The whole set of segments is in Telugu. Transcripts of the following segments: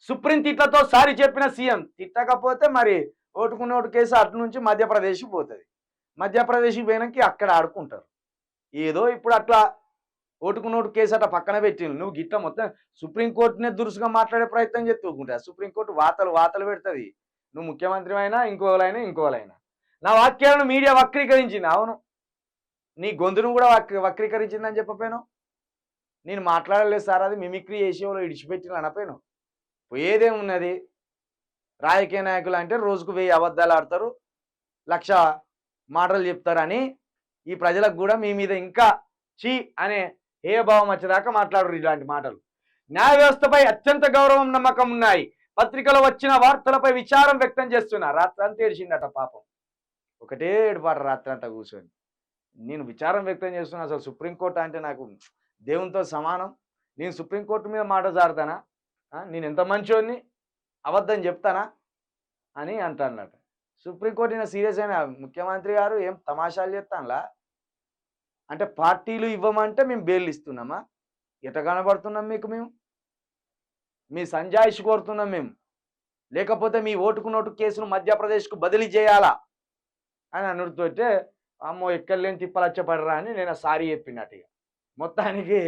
సుప్రీం తిట్లతో సారీ చెప్పిన సీఎం. తిట్టకపోతే మరి ఓటుకు నోటు కేసు అటు నుంచి మధ్యప్రదేశ్‌కి పోతది. మధ్యప్రదేశ్‌కి పోయినంక అక్కడ ఆడుకుంటారు. ఏదో ఇప్పుడు అట్లా ఓటుకు నోటు కేసు అట్ట పక్కన పెట్టిండ్రు. నువ్వు గిట్ల మొత్తం సుప్రీం కోర్టునే దురుసుగా మాట్లాడే ప్రయత్నం చేస్తూ ఊకుంటా. సుప్రీం కోర్టు వాతలు పెడతది. నువ్వు ముఖ్యమంత్రివైనా, ఇంకోలైనా. నా వాక్యాలను మీడియా వక్రీకరించింది. అవును. నీ గొంతును కూడా వక్రీకరించిందని చెప్పపోయినావు. నేను మాట్లాడలేదు సార్, అది మిమిక్రీ చేసి ఎవరో ఇడిచిపెట్టిన అనపోయినావు. పోయేదేమున్నది? రాజకీయ నాయకులు అంటే రోజుకు 1000 అబద్ధాలు ఆడతారు, 1,00,000 మాటలు చెప్తారని ఈ ప్రజలకు కూడా మీ మీద ఇంకా ఛీ అనే హేయభావం వచ్చేదాకా మాట్లాడరు ఇలాంటి మాటలు. న్యాయ వ్యవస్థపై అత్యంత గౌరవం, నమ్మకం ఉన్నాయి. పత్రికలో వచ్చిన వార్తలపై విచారం వ్యక్తం చేస్తున్నారు. రాత్రంతా ఏడిచిండట పాపం. ఒకటే ఏడుపాట రాత్రంతా కూర్చొని. నేను విచారం వ్యక్తం చేస్తున్నా. అసలు సుప్రీంకోర్టు అంటే నాకు దేవునితో సమానం. నేను సుప్రీంకోర్టు మీద మాట జారుతానా? నేను ఎంత మంచోడిని, అబద్ధం చెప్తానా అని అంటానట. సుప్రీంకోర్టు ఈయన సీరియస్ అయిన ముఖ్యమంత్రి గారు ఏం తమాషాలు చేస్తానులా? అంటే పార్టీలు ఇవ్వమంటే మేము బెయిల్ ఇస్తున్నామా? ఎట కనబడుతున్నాం మీకు మేము? మీ సంజాయిషి కోరుతున్నాం మేము. లేకపోతే మీ ఓటుకు నోటు కేసును మధ్యప్రదేశ్కు బదిలీ చేయాలా అని అనుడుతుంటే, అమ్మో ఎక్కడ లేని తిప్పలచ్చపడరా అని నేను సారీ చెప్పినట్టు. ఇక మొత్తానికి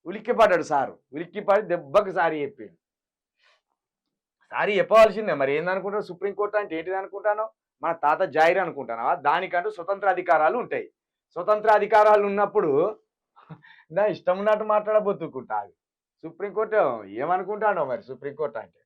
ఉలిక్కిపడ్డాడు సారు. ఉలిక్కిపడి దెబ్బకి సారీ చెప్పిండు. సారీ చెప్పవలసిందే. మరి ఏందనుకుంటావు? సుప్రీంకోర్టు అంటే ఏంటిది అనుకుంటాను? మన తాత జాయిర్ అనుకుంటానా? దానికంటూ స్వతంత్ర అధికారాలు ఉంటాయి. స్వతంత్ర అధికారాలు ఉన్నప్పుడు నా ఇష్టం ఉన్నట్టు మాట్లాడబోతుకుంటా. సుప్రీంకోర్టు ఏమనుకుంటానో మరి సుప్రీంకోర్టు అంటే.